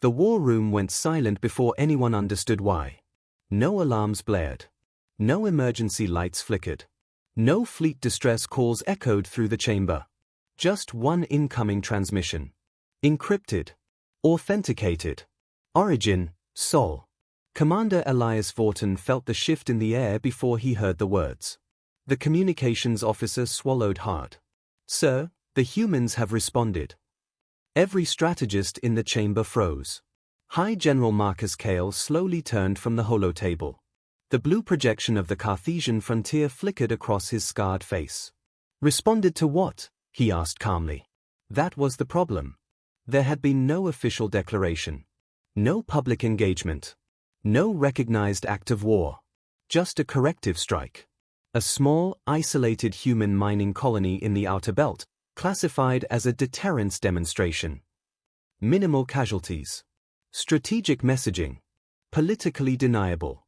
The war room went silent before anyone understood why. No alarms blared. No emergency lights flickered. No fleet distress calls echoed through the chamber. Just one incoming transmission. Encrypted. Authenticated. Origin, Sol. Commander Elias Vaughton felt the shift in the air before he heard the words. The communications officer swallowed hard. "Sir, the humans have responded." Every strategist in the chamber froze. High General Marcus Cale slowly turned from the holotable. The blue projection of the Cartesian frontier flickered across his scarred face. "Responded to what?" he asked calmly. That was the problem. There had been no official declaration. No public engagement. No recognized act of war. Just a corrective strike. A small, isolated human mining colony in the outer belt, classified as a deterrence demonstration. Minimal casualties. Strategic messaging. Politically deniable.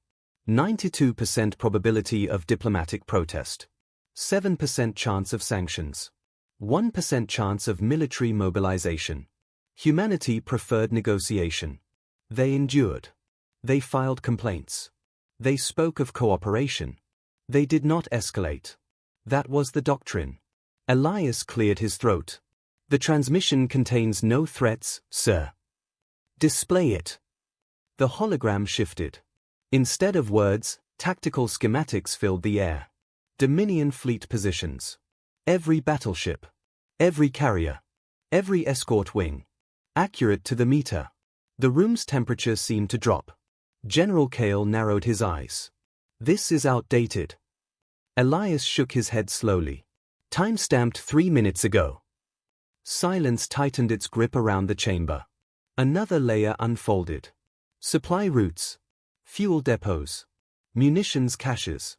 92% probability of diplomatic protest. 7% chance of sanctions. 1% chance of military mobilization. Humanity preferred negotiation. They endured. They filed complaints. They spoke of cooperation. They did not escalate. That was the doctrine. Elias cleared his throat. "The transmission contains no threats, sir." "Display it." The hologram shifted. Instead of words, tactical schematics filled the air. Dominion fleet positions. Every battleship. Every carrier. Every escort wing. Accurate to the meter. The room's temperature seemed to drop. General Cale narrowed his eyes. "This is outdated." Elias shook his head slowly. "Time-stamped 3 minutes ago." Silence tightened its grip around the chamber. Another layer unfolded. Supply routes. Fuel depots. Munitions caches.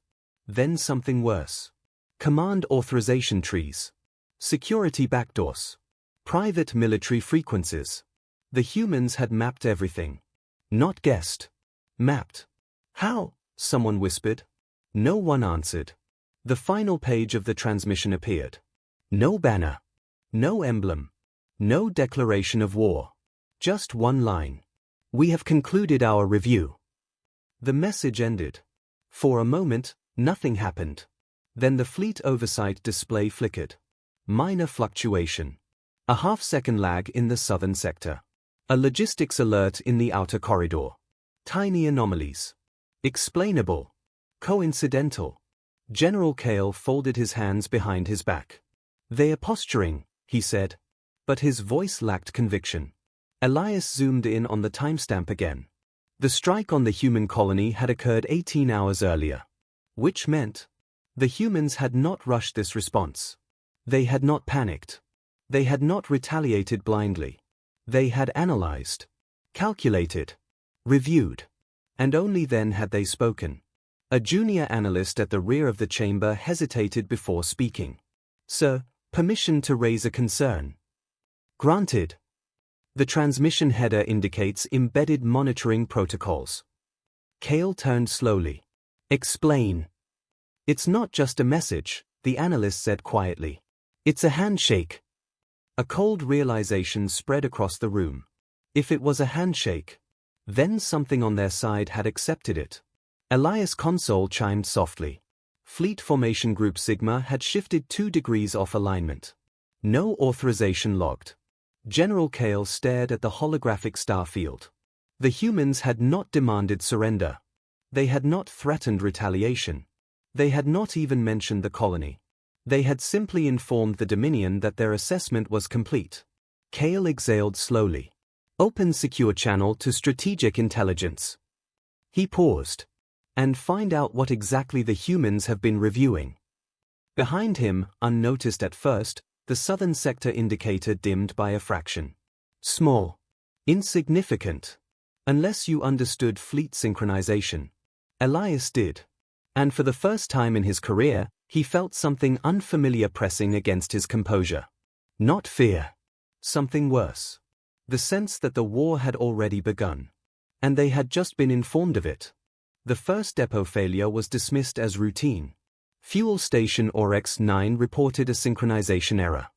Then something worse. Command authorization trees. Security backdoors. Private military frequencies. The humans had mapped everything. Not guessed. Mapped. "How?" someone whispered. No one answered. The final page of the transmission appeared. No banner. No emblem. No declaration of war. Just one line. "We have concluded our review." The message ended. For a moment, nothing happened. Then the fleet oversight display flickered. Minor fluctuation. A half-second lag in the southern sector. A logistics alert in the outer corridor. Tiny anomalies. Explainable. Coincidental. General Cale folded his hands behind his back. "They are posturing," he said. But his voice lacked conviction. Elias zoomed in on the timestamp again. The strike on the human colony had occurred 18 hours earlier. Which meant the humans had not rushed this response. They had not panicked. They had not retaliated blindly. They had analyzed, calculated, reviewed. And only then had they spoken. A junior analyst at the rear of the chamber hesitated before speaking. "Sir, permission to raise a concern." "Granted." The transmission header indicates embedded monitoring protocols. Cale turned slowly. "Explain." "It's not just a message," the analyst said quietly. "It's a handshake." A cold realization spread across the room. If it was a handshake, then something on their side had accepted it. Elias' console chimed softly. Fleet Formation Group Sigma had shifted 2 degrees off alignment. No authorization logged. General Cale stared at the holographic star field. The humans had not demanded surrender. They had not threatened retaliation. They had not even mentioned the colony. They had simply informed the Dominion that their assessment was complete. Cale exhaled slowly. "Open secure channel to strategic intelligence." He paused. "And find out what exactly the humans have been reviewing." Behind him, unnoticed at first, the southern sector indicator dimmed by a fraction. Small. Insignificant. Unless you understood fleet synchronization. Elias did. And for the first time in his career, he felt something unfamiliar pressing against his composure. Not fear. Something worse. The sense that the war had already begun. And they had just been informed of it. The first depot failure was dismissed as routine. Fuel station ORX-9 reported a synchronization error.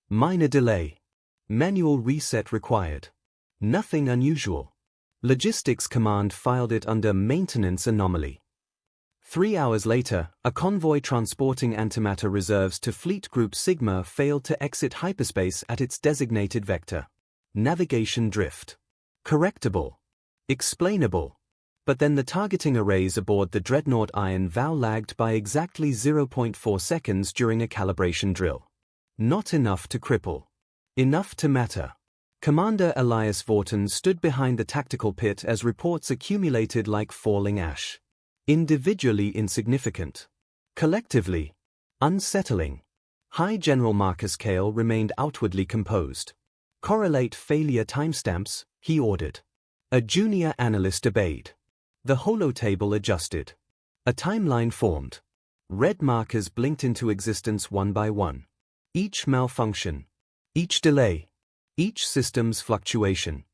Minor delay. Manual reset required. Nothing unusual. Logistics Command filed it under maintenance anomaly. 3 hours later, a convoy transporting antimatter reserves to Fleet Group Sigma failed to exit hyperspace at its designated vector. Navigation drift. Correctable. Explainable. But then the targeting arrays aboard the Dreadnought Iron Vow lagged by exactly 0.4 seconds during a calibration drill. Not enough to cripple. Enough to matter. Commander Elias Vaughton stood behind the tactical pit as reports accumulated like falling ash. Individually insignificant. Collectively, unsettling. High General Marcus Cale remained outwardly composed. Correlate failure timestamps, he ordered. A junior analyst obeyed. The holotable adjusted. A timeline formed. Red markers blinked into existence one by one. Each malfunction. Each delay. Each system's fluctuation.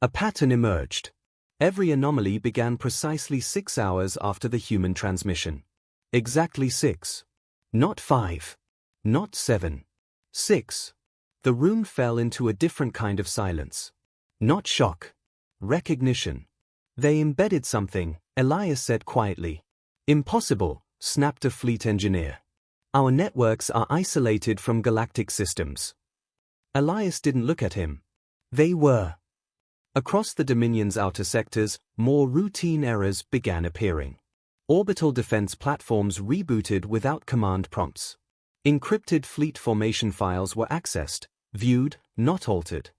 A pattern emerged. Every anomaly began precisely 6 hours after the human transmission. Exactly 6. Not 5. Not 7. 6. The room fell into a different kind of silence. Not shock. Recognition. They embedded something, Elias said quietly. Impossible, snapped a fleet engineer. Our networks are isolated from galactic systems. Elias didn't look at him. They were. Across the Dominion's outer sectors, more routine errors began appearing. Orbital defense platforms rebooted without command prompts. Encrypted fleet formation files were accessed, viewed, not altered.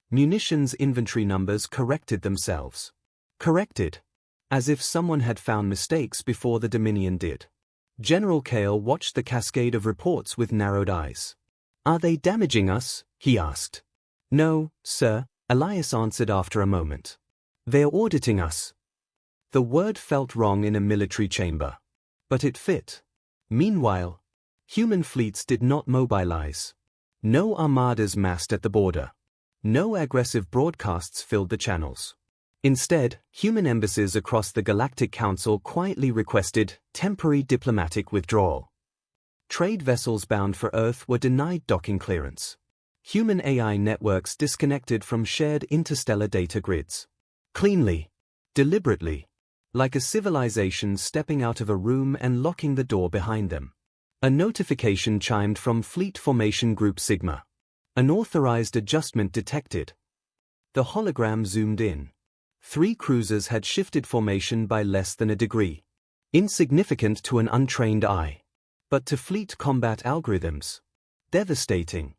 Munitions inventory numbers corrected themselves. Corrected. As if someone had found mistakes before the Dominion did. General Cale watched the cascade of reports with narrowed eyes. Are they damaging us? He asked. No, sir, Elias answered after a moment. They're auditing us. The word felt wrong in a military chamber. But it fit. Meanwhile, human fleets did not mobilize. No armadas massed at the border. No aggressive broadcasts filled the channels. Instead, human embassies across the Galactic Council quietly requested temporary diplomatic withdrawal. Trade vessels bound for Earth were denied docking clearance. Human AI networks disconnected from shared interstellar data grids. Cleanly. Deliberately. Like a civilization stepping out of a room and locking the door behind them. A notification chimed from Fleet Formation Group Sigma. An authorized adjustment detected. The hologram zoomed in. 3 cruisers had shifted formation by less than a degree. Insignificant to an untrained eye. But to fleet combat algorithms. Devastating.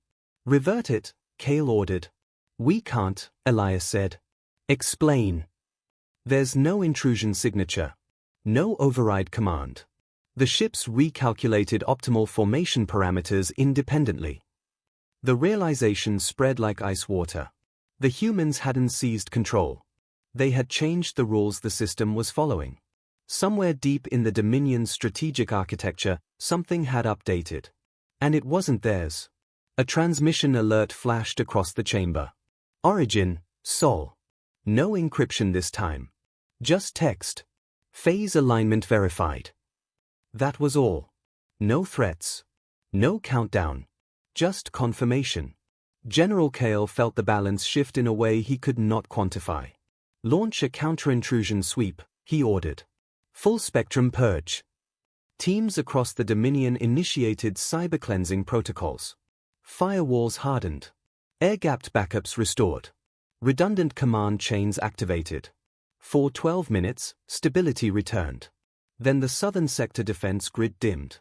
Revert it, Cale ordered. We can't, Elias said. Explain. There's no intrusion signature. No override command. The ships recalculated optimal formation parameters independently. The realization spread like ice water. The humans hadn't seized control. They had changed the rules the system was following. Somewhere deep in the Dominion's strategic architecture, something had updated. And it wasn't theirs. A transmission alert flashed across the chamber. Origin, Sol. No encryption this time. Just text. Phase alignment verified. That was all. No threats. No countdown. Just confirmation. General Cale felt the balance shift in a way he could not quantify. Launch a counter-intrusion sweep, he ordered. Full-spectrum purge. Teams across the Dominion initiated cyber-cleansing protocols. Firewalls hardened. Air-gapped backups restored. Redundant command chains activated. For 12 minutes, stability returned. Then the southern sector defense grid dimmed.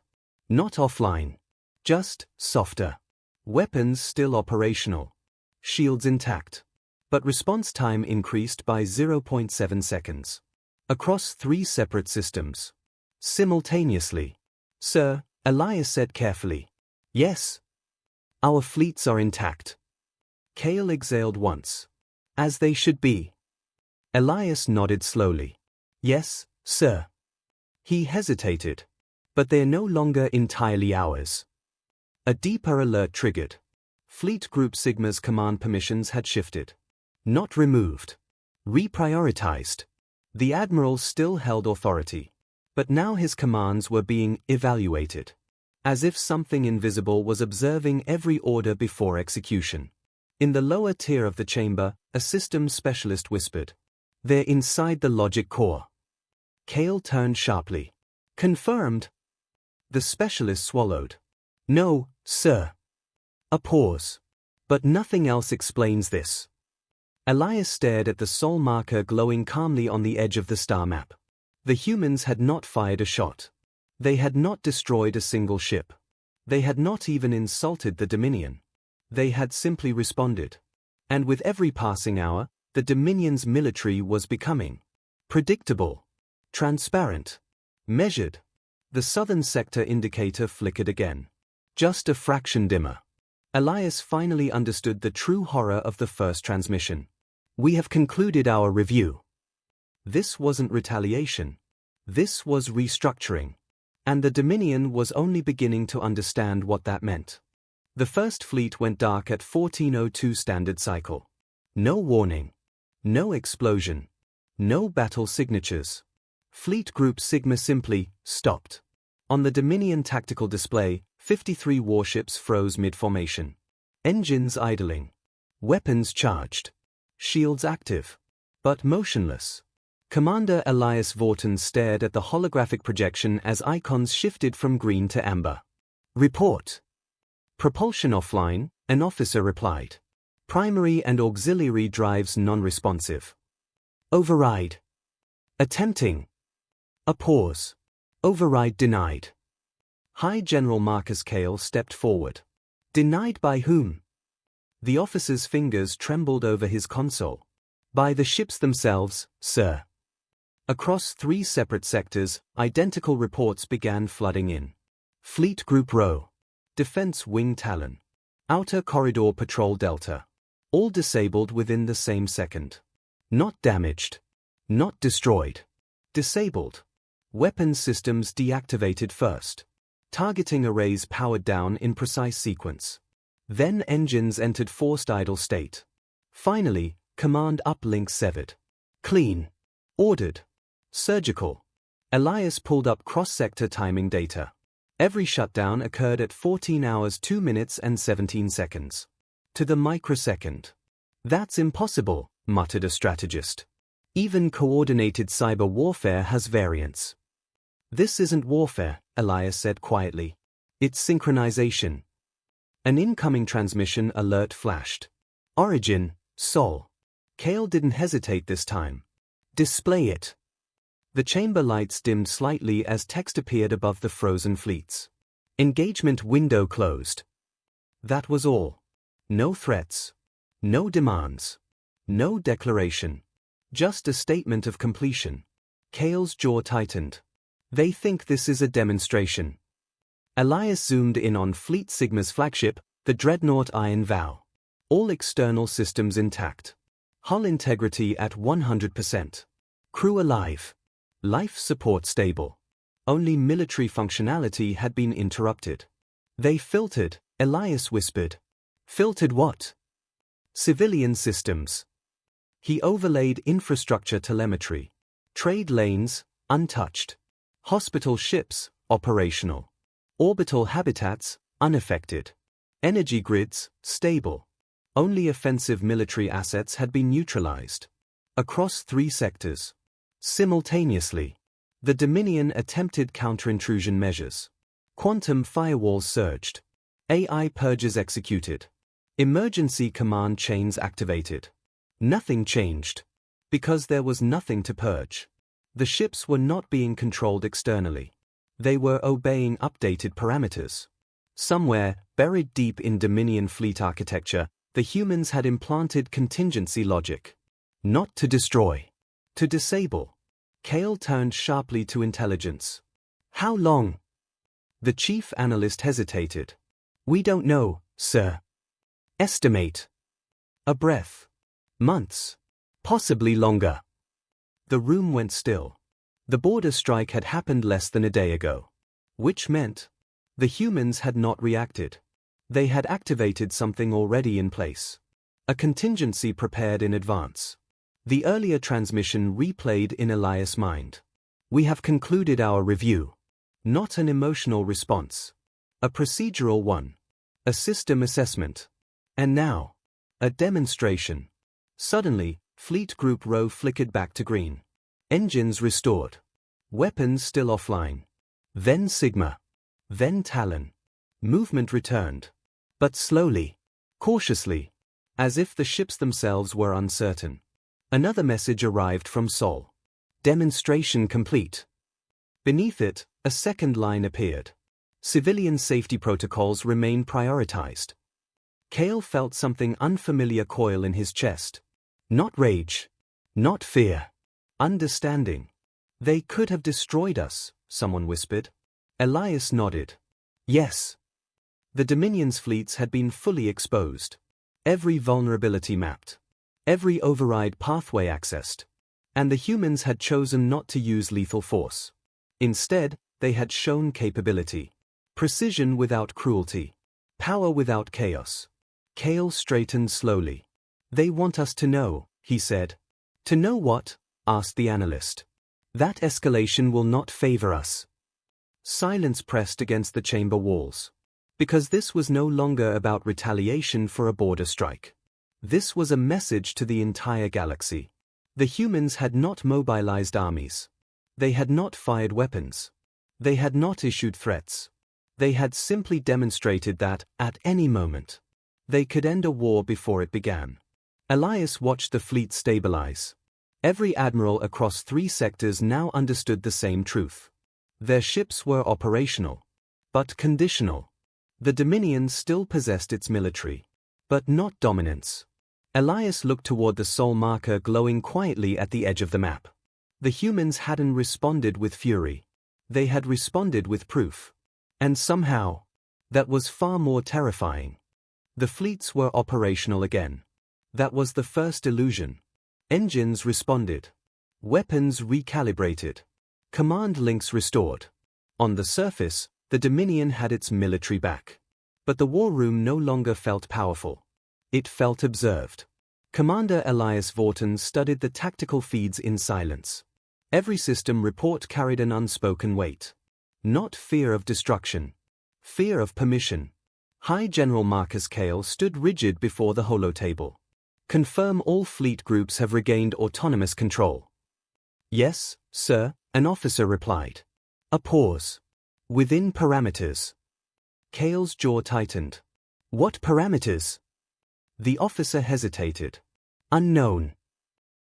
Not offline. Just softer. Weapons still operational. Shields intact. But response time increased by 0.7 seconds. Across 3 separate systems. Simultaneously. Sir, Elias said carefully. Yes. Our fleets are intact. Cale exhaled once. As they should be. Elias nodded slowly. Yes, sir. He hesitated. But they're no longer entirely ours. A deeper alert triggered. Fleet Group Sigma's command permissions had shifted. Not removed. Reprioritized. The Admiral still held authority. But now his commands were being evaluated. As if something invisible was observing every order before execution. In the lower tier of the chamber, a systems specialist whispered. They're inside the logic core. Kale turned sharply. Confirmed. The specialist swallowed. No, sir. A pause. But nothing else explains this. Elias stared at the sol marker glowing calmly on the edge of the star map. The humans had not fired a shot. They had not destroyed a single ship. They had not even insulted the Dominion. They had simply responded. And with every passing hour, the Dominion's military was becoming predictable, transparent, measured. The southern sector indicator flickered again. Just a fraction dimmer. Elias finally understood the true horror of the first transmission. We have concluded our review. This wasn't retaliation. This was restructuring. And the Dominion was only beginning to understand what that meant. The first fleet went dark at 1402 standard cycle. No warning. No explosion. No battle signatures. Fleet Group Sigma simply stopped. On the Dominion tactical display, 53 warships froze mid-formation. Engines idling. Weapons charged. Shields active. But motionless. Commander Elias Vorton stared at the holographic projection as icons shifted from green to amber. Report. Propulsion offline, an officer replied. Primary and auxiliary drives non-responsive. Override. Attempting. A pause. Override denied. High General Marcus Cale stepped forward. Denied by whom? The officer's fingers trembled over his console. By the ships themselves, sir. Across 3 separate sectors, identical reports began flooding in. Fleet Group Row. Defense Wing Talon. Outer Corridor Patrol Delta. All disabled within the same second. Not damaged. Not destroyed. Disabled. Weapons systems deactivated first. Targeting arrays powered down in precise sequence. Then engines entered forced idle state. Finally, command uplink severed. Clean. Ordered. Surgical. Elias pulled up cross-sector timing data. Every shutdown occurred at 14 hours 2 minutes and 17 seconds. To the microsecond. That's impossible, muttered a strategist. Even coordinated cyber warfare has variance. This isn't warfare, Elias said quietly. It's synchronization. An incoming transmission alert flashed. Origin, Sol. Cale didn't hesitate this time. Display it. The chamber lights dimmed slightly as text appeared above the frozen fleets. Engagement window closed. That was all. No threats. No demands. No declaration. Just a statement of completion. Cale's jaw tightened. They think this is a demonstration. Elias zoomed in on Fleet Sigma's flagship, the dreadnought Iron Vow. All external systems intact. Hull integrity at 100%. Crew alive. Life support stable. Only military functionality had been interrupted. They filtered, Elias whispered. Filtered what? Civilian systems. He overlaid infrastructure telemetry. Trade lanes, untouched. Hospital ships, operational. Orbital habitats, unaffected. Energy grids, stable. Only offensive military assets had been neutralized. Across 3 sectors. Simultaneously. The Dominion attempted counter-intrusion measures. Quantum firewalls surged. AI purges executed. Emergency command chains activated. Nothing changed. Because there was nothing to purge. The ships were not being controlled externally. They were obeying updated parameters. Somewhere, buried deep in Dominion fleet architecture, the humans had implanted contingency logic. Not to destroy. To disable. Cale turned sharply to intelligence. How long? The chief analyst hesitated. We don't know, sir. Estimate. A breath. Months. Possibly longer. The room went still. The border strike had happened less than a day ago. Which meant the humans had not reacted. They had activated something already in place. A contingency prepared in advance. The earlier transmission replayed in Elias' mind. We have concluded our review. Not an emotional response. A procedural one. A system assessment. And now. A demonstration. Suddenly, Fleet Group Rho flickered back to green. Engines restored. Weapons still offline. Then Sigma. Then Talon. Movement returned. But slowly. Cautiously. As if the ships themselves were uncertain. Another message arrived from Sol. Demonstration complete. Beneath it, a second line appeared. Civilian safety protocols remain prioritized. Kale felt something unfamiliar coil in his chest. Not rage. Not fear. Understanding. They could have destroyed us, someone whispered. Elias nodded. Yes. The Dominion's fleets had been fully exposed. Every vulnerability mapped. Every override pathway accessed. And the humans had chosen not to use lethal force. Instead, they had shown capability. Precision without cruelty. Power without chaos. Kale straightened slowly. They want us to know, he said. To know what? Asked the analyst. That escalation will not favor us. Silence pressed against the chamber walls. Because this was no longer about retaliation for a border strike. This was a message to the entire galaxy. The humans had not mobilized armies. They had not fired weapons. They had not issued threats. They had simply demonstrated that, at any moment, they could end a war before it began. Elias watched the fleet stabilize. Every admiral across 3 sectors now understood the same truth. Their ships were operational. But conditional. The Dominion still possessed its military. But not dominance. Elias looked toward the Sol marker glowing quietly at the edge of the map. The humans hadn't responded with fury. They had responded with proof. And somehow, that was far more terrifying. The fleets were operational again. That was the first illusion. Engines responded. Weapons recalibrated. Command links restored. On the surface, the Dominion had its military back. But the war room no longer felt powerful. It felt observed. Commander Elias Vorton studied the tactical feeds in silence. Every system report carried an unspoken weight. Not fear of destruction. Fear of permission. High General Marcus Kale stood rigid before the holotable. Confirm all fleet groups have regained autonomous control. Yes, sir, an officer replied. A pause. Within parameters. Kale's jaw tightened. What parameters? The officer hesitated. Unknown.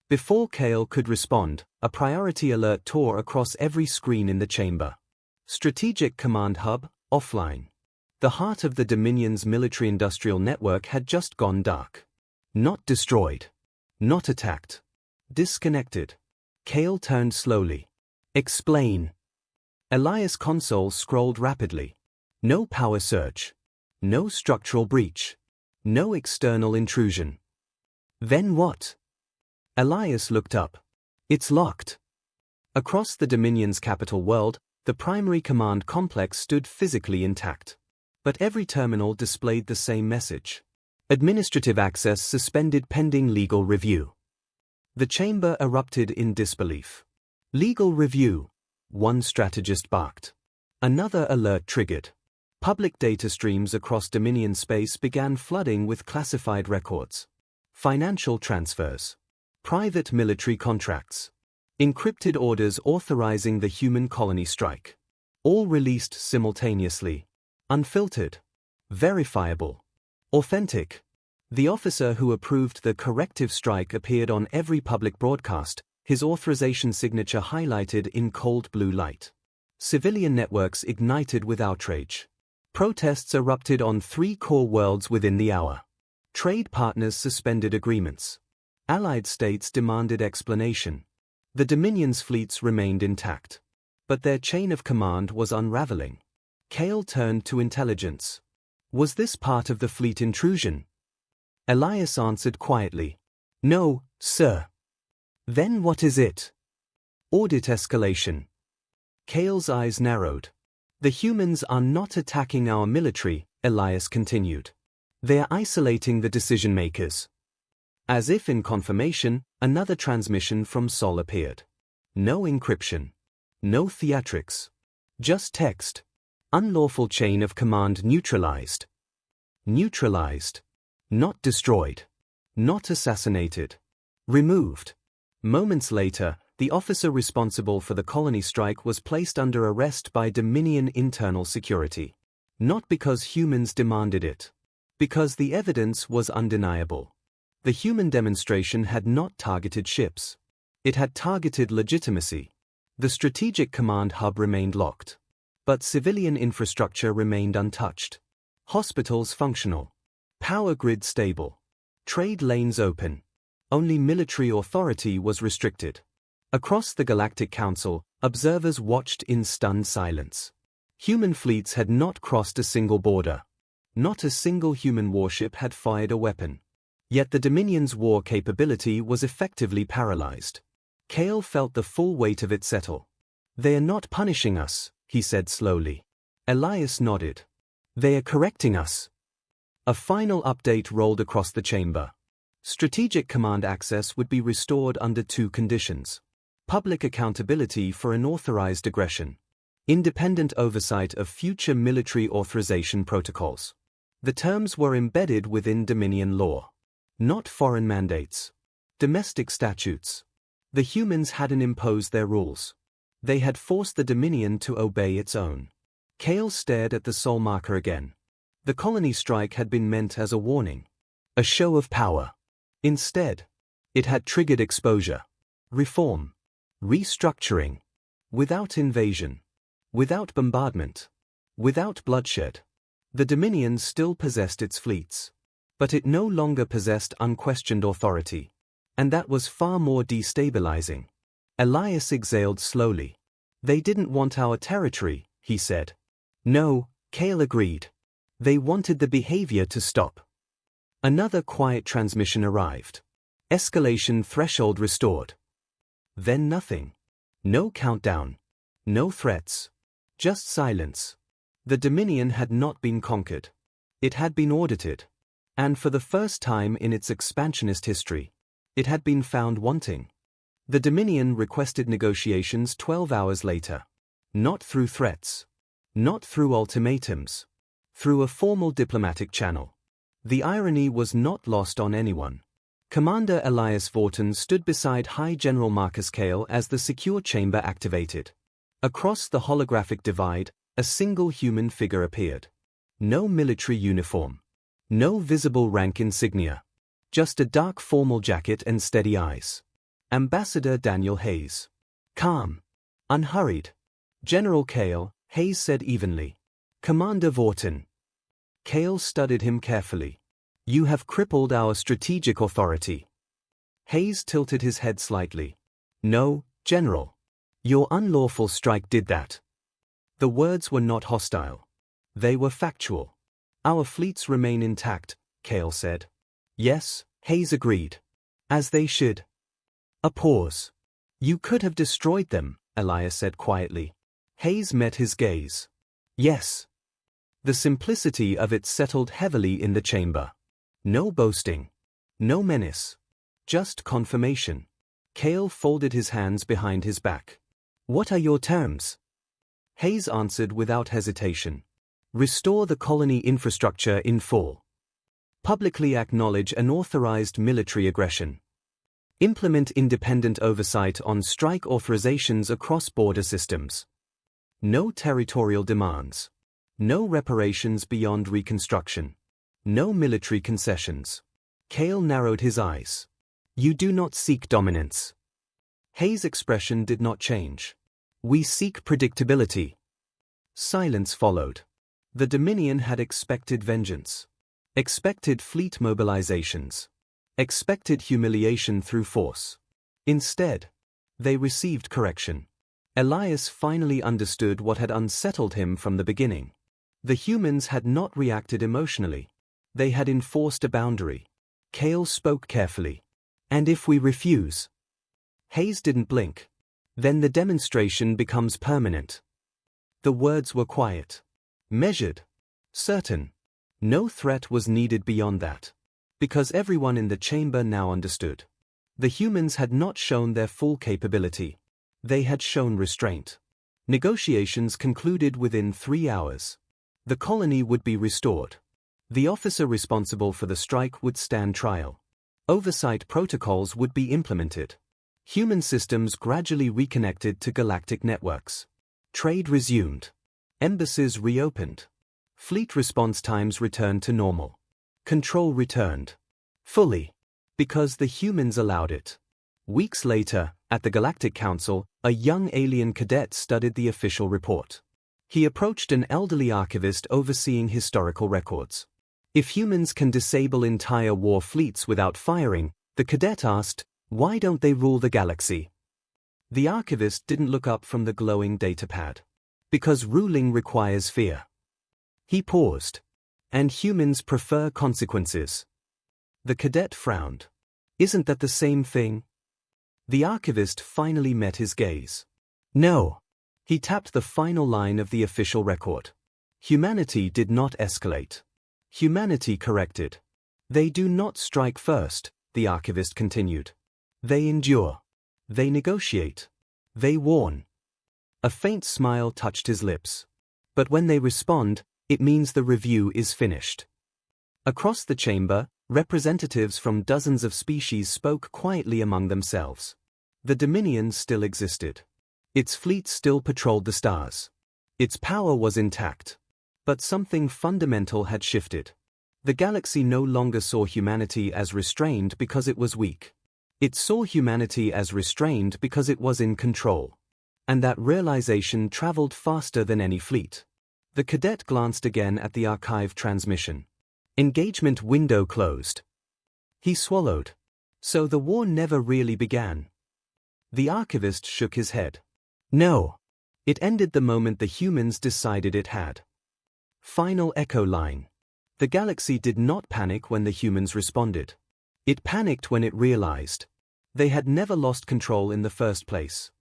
Before Kale could respond, a priority alert tore across every screen in the chamber. Strategic Command Hub, offline. The heart of the Dominion's military-industrial network had just gone dark. Not destroyed. Not attacked. Disconnected. Kale turned slowly. Explain. Elias' console scrolled rapidly. No power surge. No structural breach. No external intrusion. Then what? Elias looked up. It's locked. Across the Dominion's capital world, the primary command complex stood physically intact. But every terminal displayed the same message. Administrative access suspended pending legal review. The chamber erupted in disbelief. Legal review. One strategist barked. Another alert triggered. Public data streams across Dominion space began flooding with classified records. Financial transfers. Private military contracts. Encrypted orders authorizing the human colony strike. All released simultaneously. Unfiltered. Verifiable. Authentic. The officer who approved the corrective strike appeared on every public broadcast, his authorization signature highlighted in cold blue light. Civilian networks ignited with outrage. Protests erupted on 3 core worlds within the hour. Trade partners suspended agreements. Allied states demanded explanation. The Dominion's fleets remained intact. But their chain of command was unraveling. Kale turned to intelligence. Was this part of the fleet intrusion? Elias answered quietly. No, sir. Then what is it? Audit escalation. Kale's eyes narrowed. The humans are not attacking our military, Elias continued. They are isolating the decision-makers. As if in confirmation, another transmission from Sol appeared. No encryption. No theatrics. Just text. Unlawful chain of command neutralized. Neutralized. Not destroyed. Not assassinated. Removed. Moments later, the officer responsible for the colony strike was placed under arrest by Dominion internal security. Not because humans demanded it. Because the evidence was undeniable. The human demonstration had not targeted ships. It had targeted legitimacy. The strategic command hub remained locked. But civilian infrastructure remained untouched. Hospitals functional. Power grid stable. Trade lanes open. Only military authority was restricted. Across the Galactic Council, observers watched in stunned silence. Human fleets had not crossed a single border. Not a single human warship had fired a weapon. Yet the Dominion's war capability was effectively paralyzed. Kale felt the full weight of it settle. "They are not punishing us," he said slowly. Elias nodded. "They are correcting us." A final update rolled across the chamber. Strategic command access would be restored under two conditions. Public accountability for unauthorized aggression. Independent oversight of future military authorization protocols. The terms were embedded within Dominion law. Not foreign mandates. Domestic statutes. The humans hadn't imposed their rules. They had forced the Dominion to obey its own. Kale stared at the soul marker again. The colony strike had been meant as a warning. A show of power. Instead, it had triggered exposure. Reform. Restructuring. Without invasion. Without bombardment. Without bloodshed. The Dominion still possessed its fleets. But it no longer possessed unquestioned authority. And that was far more destabilizing. Elias exhaled slowly. "They didn't want our territory," he said. "No," Kale agreed. "They wanted the behavior to stop." Another quiet transmission arrived. Escalation threshold restored. Then nothing. No countdown. No threats. Just silence. The Dominion had not been conquered. It had been audited. And for the first time in its expansionist history, it had been found wanting. The Dominion requested negotiations 12 hours later. Not through threats. Not through ultimatums. Through a formal diplomatic channel. The irony was not lost on anyone. Commander Elias Vaughton stood beside High General Marcus Kale as the secure chamber activated. Across the holographic divide, a single human figure appeared. No military uniform. No visible rank insignia. Just a dark formal jacket and steady eyes. Ambassador Daniel Hayes. Calm. Unhurried. "General Kale," Hayes said evenly. "Commander Vaughton." Kale studied him carefully. "You have crippled our strategic authority." Hayes tilted his head slightly. "No, General. Your unlawful strike did that." The words were not hostile. They were factual. "Our fleets remain intact," Kale said. "Yes," Hayes agreed. "As they should." A pause. "You could have destroyed them," Elias said quietly. Hayes met his gaze. "Yes." The simplicity of it settled heavily in the chamber. No boasting. No menace. Just confirmation. Kale folded his hands behind his back. "What are your terms?" Hayes answered without hesitation. "Restore the colony infrastructure in full. Publicly acknowledge unauthorized military aggression. Implement independent oversight on strike authorizations across border systems. No territorial demands. No reparations beyond reconstruction. No military concessions." Kale narrowed his eyes. "You do not seek dominance." Hayes' expression did not change. "We seek predictability." Silence followed. The Dominion had expected vengeance. Expected fleet mobilizations. Expected humiliation through force. Instead, they received correction. Elias finally understood what had unsettled him from the beginning. The humans had not reacted emotionally. They had enforced a boundary. Kale spoke carefully. "And if we refuse?" Hayes didn't blink. "Then the demonstration becomes permanent." The words were quiet. Measured. Certain. No threat was needed beyond that. Because everyone in the chamber now understood. The humans had not shown their full capability. They had shown restraint. Negotiations concluded within 3 hours. The colony would be restored. The officer responsible for the strike would stand trial. Oversight protocols would be implemented. Human systems gradually reconnected to galactic networks. Trade resumed. Embassies reopened. Fleet response times returned to normal. Control returned. Fully. Because the humans allowed it. Weeks later, at the Galactic Council, a young alien cadet studied the official report. He approached an elderly archivist overseeing historical records. If humans can disable entire war fleets without firing, the cadet asked, why don't they rule the galaxy? The archivist didn't look up from the glowing datapad. Because ruling requires fear. He paused. And humans prefer consequences. The cadet frowned. Isn't that the same thing? The archivist finally met his gaze. No. He tapped the final line of the official record. Humanity did not escalate. Humanity corrected. They do not strike first, the archivist continued. They endure. They negotiate. They warn. A faint smile touched his lips. But when they respond, it means the review is finished. Across the chamber, representatives from dozens of species spoke quietly among themselves. The Dominion still existed. Its fleet still patrolled the stars. Its power was intact. But something fundamental had shifted. The galaxy no longer saw humanity as restrained because it was weak. It saw humanity as restrained because it was in control. And that realization traveled faster than any fleet. The cadet glanced again at the archive transmission. Engagement window closed. He swallowed. So the war never really began. The archivist shook his head. No. It ended the moment the humans decided it had. Final echo line. The galaxy did not panic when the humans responded. It panicked when it realized they had never lost control in the first place.